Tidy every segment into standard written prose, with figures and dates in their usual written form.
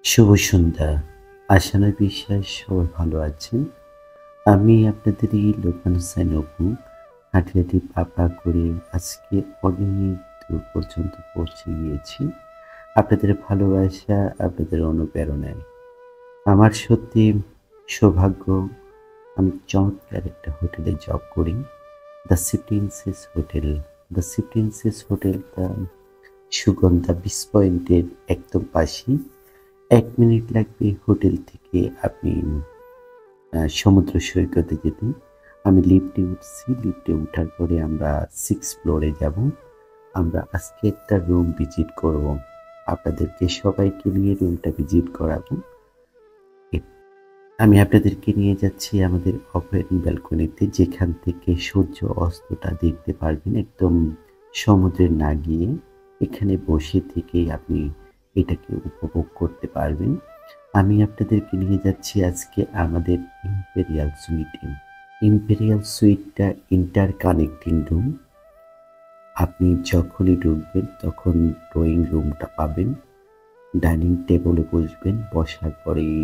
শুভ সন্ধ্যা। আশানয় বিশ্বাস সবাই ভালো আছেন। আমি আপনাদের এই লোকমান হোসেন অপু হাঁটি, হাঁটি পা, পা করে আজকে অনেক দূর পর্যন্ত পৌঁছে গিয়েছি। আপনাদের ভালোবাসা, আপনাদের অনুপ্রেরণায়। আমার সত্যি সৌভাগ্য, আমি চমৎকার একটা হোটেলে জব করি। The sea princess hotel. The sea princess হোটেলটা সুগন্ধা বিচ পয়েন্টের একদম পাশেই। ১ মিনিট লাগবে হোটেল থেকে আপনি সমুদ্র সৈকতে যেতে। আমি লিফটে উঠছি। লিফটে উঠার পরে আমরা 6 ফ্লোরে যাব। আমরা আজকে একটা রুম ভিজিট করব। আপনাদেরকে সবাইকে নিয়ে রুমটা ভিজিট করাবো। এ আমি আপনাদেরকে নিয়ে যাচ্ছি আমাদের ওপেন ব্যালকনিতে, যেখান থেকে সূর্য অস্তটা দেখতে পারবেন একদম সমুদ্রে না গিয়ে। এখানে বসে থেকেই আপনি এটাকে উপভোগ করতে পারবেন। আমি আপনাদেরকে নিয়ে যাচ্ছি আজকে আমাদের ইম্পেরিয়াল সুইটে। ইম্পেরিয়াল সুইটটা ইন্টারকানেক্টিং রুম। আপনি যখনই ঢুকবেন তখন ড্রয়িং রুমটা পাবেন। ডাইনিং টেবলে বসবেন। বসার পরেই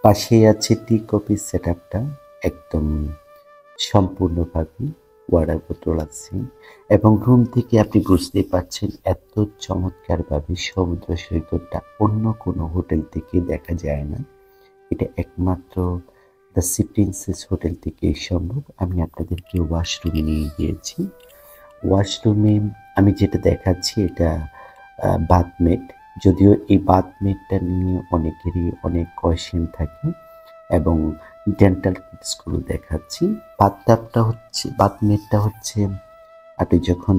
পাশেই আছে টি কফি সেটআপটা একদম সম্পূর্ণভাবে ওয়াটার বোতল আছে, এবং রুম থেকে আপনি বুঝতেই পারছেন এত চমৎকারভাবে সমুদ্র সৈকতটা অন্য কোনো হোটেল থেকে দেখা যায় না। এটা একমাত্র দ্য সি প্রিন্সেস হোটেল থেকেই সম্ভব। আমি আপনাদেরকে ওয়াশরুমে নিয়ে গিয়েছি। ওয়াশরুমে আমি যেটা দেখাচ্ছি এটা বাথমেট। যদিও এই বাথমেটটা নিয়ে অনেকেরই অনেক কোয়েশ্চেন থাকে, এবং ডেন্টাল কিটসগুলো দেখাচ্ছি। বাথমেটটা হচ্ছে আপনি যখন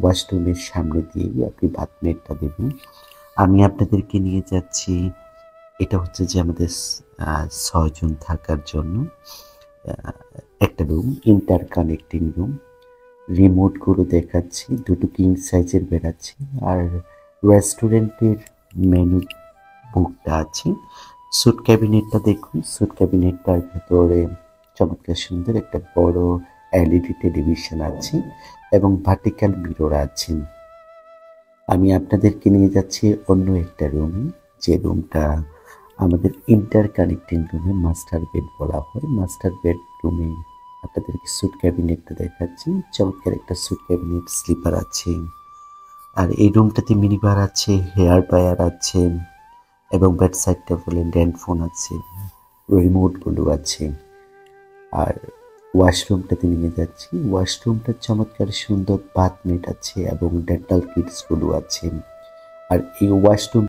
ওয়াশরুমের সামনে দিয়েই আপনি বাথমেটটা দেবেন। আমি আপনাদেরকে নিয়ে যাচ্ছি, এটা হচ্ছে যে আমাদের ৬ জন থাকার জন্য একটা রুম, ইন্টারকানেক্টিং রুম। রিমোটগুলো দেখাচ্ছি, দুটো কিং সাইজের বেড়াচ্ছি। আর রেস্টুরেন্টের মেনু বুকটা আছে। স্যুট ক্যাবিনেটটা দেখুন। স্যুট ক্যাবিনেটটার ভেতরে চমৎকার সুন্দর একটা বড় এলইডি টেলিভিশন আছে, এবং ভার্টিক্যাল মিরর আছে। আমি আপনাদেরকে নিয়ে যাচ্ছি অন্য একটা রুমে, যে রুমটা আমাদের ইন্টারকানেক্টিং রুমে মাস্টার বেড বলা হয়। মাস্টার বেডরুমে আপনাদেরকে স্যুট ক্যাবিনেটটা দেখাচ্ছি। চমৎকার একটা স্যুট ক্যাবিনেট, স্লিপার আছে। আর এই রুমটাতে মিনি বার আছে, হেয়ার ড্রায়ার আছে, এবং বেডসাইড টেবিলে ল্যান্ড ফোন আছে, রিমোটগুলো আছে। আর ওয়াশরুমটাতে নিয়ে যাচ্ছি। ওয়াশরুমটা চমৎকার সুন্দর বাথমেট আছে, এবং ডেন্টাল কিটসগুলো আছে। আর এই ওয়াশরুম